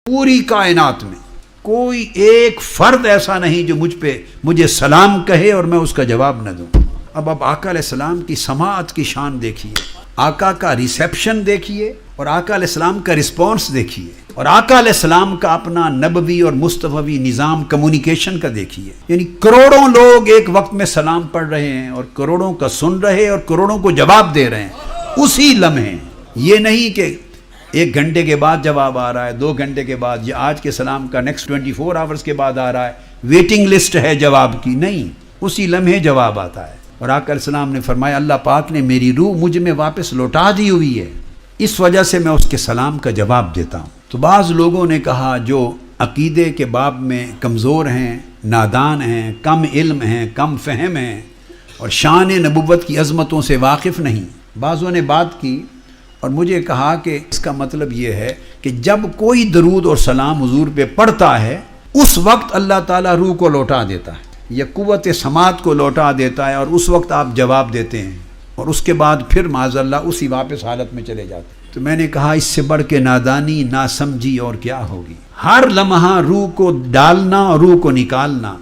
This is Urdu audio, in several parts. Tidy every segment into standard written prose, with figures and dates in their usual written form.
پوری کائنات میں کوئی ایک فرد ایسا نہیں جو مجھے سلام کہے اور میں اس کا جواب نہ دوں۔ اب آقا علیہ السلام کی سماعت کی شان دیکھیے، آقا کا ریسیپشن دیکھیے اور آقا علیہ السلام کا رسپانس دیکھیے، اور آقا علیہ السلام کا اپنا نبوی اور مصطفی نظام کمیونیکیشن کا دیکھیے۔ یعنی کروڑوں لوگ ایک وقت میں سلام پڑھ رہے ہیں اور کروڑوں کا سن رہے اور کروڑوں کو جواب دے رہے ہیں اسی لمحے۔ یہ نہیں کہ 1 گھنٹے کے بعد جواب آ رہا ہے، 2 گھنٹے کے بعد، یا آج کے سلام کا نیکسٹ 24 آورز کے بعد آ رہا ہے، ویٹنگ لسٹ ہے جواب کی، نہیں، اسی لمحے جواب آتا ہے۔ اور آقا علیہ السلام نے فرمایا اللہ پاک نے میری روح مجھ میں واپس لوٹا دی ہوئی ہے، اس وجہ سے میں اس کے سلام کا جواب دیتا ہوں۔ تو بعض لوگوں نے کہا جو عقیدے کے باب میں کمزور ہیں، نادان ہیں، کم علم ہیں، کم فہم ہیں اور شان نبوت کی عظمتوں سے واقف نہیں، بعضوں نے بات کی اور مجھے کہا کہ اس کا مطلب یہ ہے کہ جب کوئی درود اور سلام حضور پہ پڑھتا ہے اس وقت اللہ تعالیٰ روح کو لوٹا دیتا ہے یا قوت سماعت کو لوٹا دیتا ہے، اور اس وقت آپ جواب دیتے ہیں اور اس کے بعد پھر معاذ اللہ اسی واپس حالت میں چلے جاتے ہیں۔ تو میں نے کہا اس سے بڑھ کے نادانی، ناسمجھی اور کیا ہوگی۔ ہر لمحہ روح کو ڈالنا اور روح کو نکالنا،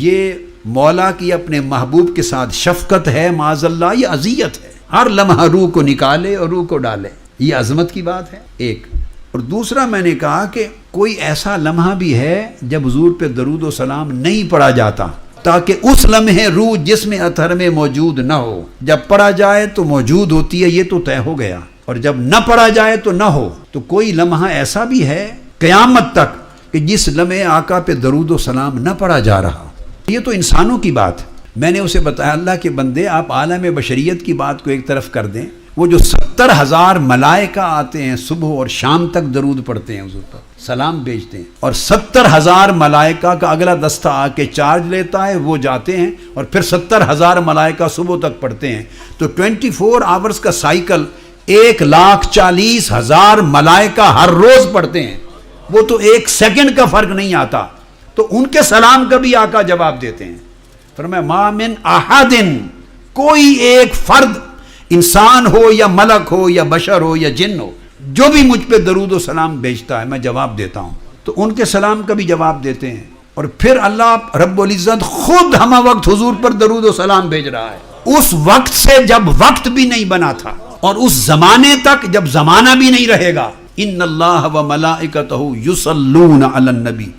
یہ مولا کی اپنے محبوب کے ساتھ شفقت ہے معاذ اللہ، یہ اذیت ہے۔ ہر لمحہ روح کو نکالے اور روح کو ڈالے، یہ عظمت کی بات ہے ایک۔ اور دوسرا میں نے کہا کہ کوئی ایسا لمحہ بھی ہے جب حضور پہ درود و سلام نہیں پڑھا جاتا، تاکہ اس لمحے روح جسم اطہر میں موجود نہ ہو، جب پڑھا جائے تو موجود ہوتی ہے، یہ تو طے ہو گیا، اور جب نہ پڑھا جائے تو نہ ہو۔ تو کوئی لمحہ ایسا بھی ہے قیامت تک کہ جس لمحے آقا پہ درود و سلام نہ پڑھا جا رہا، یہ تو انسانوں کی بات ہے۔ میں نے اسے بتایا اللہ کے بندے آپ عالم بشریت کی بات کو ایک طرف کر دیں، وہ جو 70,000 ملائکہ آتے ہیں صبح اور شام تک درود پڑھتے ہیں حضور پر، سلام بھیجتے ہیں، اور 70,000 ملائکہ کا اگلا دستہ آ کے چارج لیتا ہے، وہ جاتے ہیں اور پھر 70,000 ملائکہ صبح تک پڑھتے ہیں، تو 24 آورز کا سائیکل 1,40,000 ملائکہ ہر روز پڑھتے ہیں، وہ تو 1 سیکنڈ کا فرق نہیں آتا، تو ان کے سلام کا بھی آقا جواب دیتے ہیں۔ فرمایا ما من احد، کوئی ایک فرد، انسان ہو یا ملک ہو یا بشر ہو یا جن ہو، جو بھی مجھ پہ درود و سلام بھیجتا ہے میں جواب دیتا ہوں، تو ان کے سلام کا بھی جواب دیتے ہیں۔ اور پھر اللہ رب العزت خود ہمہ وقت حضور پر درود و سلام بھیج رہا ہے، اس وقت سے جب وقت بھی نہیں بنا تھا، اور اس زمانے تک جب زمانہ بھی نہیں رہے گا۔ ان اللہ و ملائکتہ یصلون علی النبی،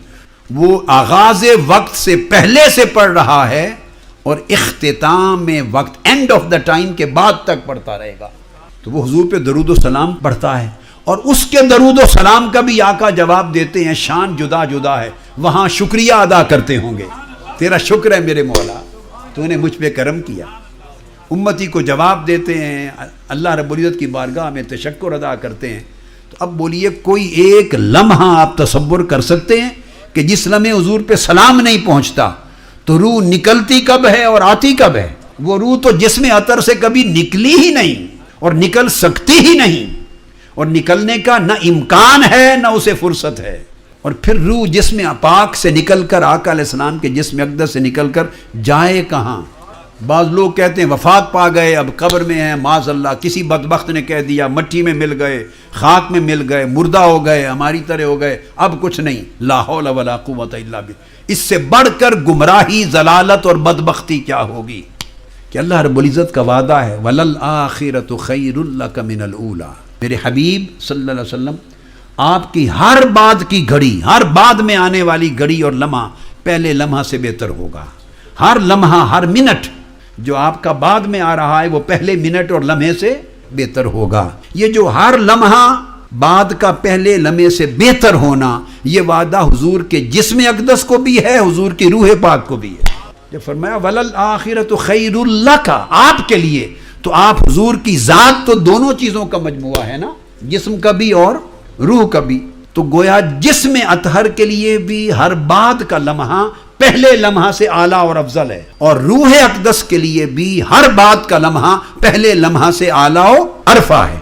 وہ آغاز وقت سے پہلے سے پڑھ رہا ہے اور اختتام وقت، اینڈ آف دا ٹائم کے بعد تک پڑھتا رہے گا۔ تو وہ حضور پہ درود و سلام پڑھتا ہے اور اس کے درود و سلام کا بھی آقا جواب دیتے ہیں، شان جدا جدا ہے، وہاں شکریہ ادا کرتے ہوں گے، تیرا شکر ہے میرے مولا، تو نے مجھ پہ کرم کیا۔ امتی کو جواب دیتے ہیں، اللہ رب العزت کی بارگاہ میں تشکر ادا کرتے ہیں۔ تو اب بولیے کوئی ایک لمحہ آپ تصور کر سکتے ہیں کہ جس لمحے حضور پہ سلام نہیں پہنچتا تو روح نکلتی کب ہے اور آتی کب ہے؟ وہ روح تو جسم اطہر سے کبھی نکلی ہی نہیں اور نکل سکتی ہی نہیں، اور نکلنے کا نہ امکان ہے نہ اسے فرصت ہے۔ اور پھر روح جسم پاک سے نکل کر آقا علیہ السلام کے جسم اقدس سے نکل کر جائے کہاں؟ بعض لوگ کہتے ہیں وفات پا گئے، اب قبر میں ہیں، معاذ اللہ کسی بدبخت نے کہہ دیا مٹی میں مل گئے، خاک میں مل گئے، مردہ ہو گئے، ہماری طرح ہو گئے، اب کچھ نہیں، لا حول ولا قوت الا باللہ۔ اس سے بڑھ کر گمراہی، ضلالت اور بدبختی کیا ہوگی کہ اللہ رب العزت کا وعدہ ہے وَلَلْآخِرَةُ خَيْرٌ لَكَ مِنَ الْأُولَى۔ میرے حبیب صلی اللہ علیہ وسلم، آپ کی ہر بات کی گھڑی، ہر بعد میں آنے والی گھڑی اور لمحہ پہلے لمحہ سے بہتر ہوگا۔ ہر لمحہ، ہر منٹ جو آپ کا بعد میں آ رہا ہے وہ پہلے منٹ اور لمحے سے بہتر ہوگا۔ یہ جو ہر لمحہ بعد کا پہلے لمحے سے بہتر ہونا، یہ وعدہ حضور کے جسم اقدس کو بھی ہے، حضور کی روح پاک کو بھی ہے۔ جب فرمایا وَلَلْآخِرَةُ خَيْرٌ لَكَ، آپ کے لیے، تو آپ حضور کی ذات تو دونوں چیزوں کا مجموعہ ہے نا، جسم کا بھی اور روح کا بھی، تو گویا جسم اطہر کے لیے بھی ہر بعد کا لمحہ پہلے لمحہ سے اعلیٰ اور افضل ہے، اور روح اقدس کے لیے بھی ہر بات کا لمحہ پہلے لمحہ سے اعلیٰ و عرفہ ہے۔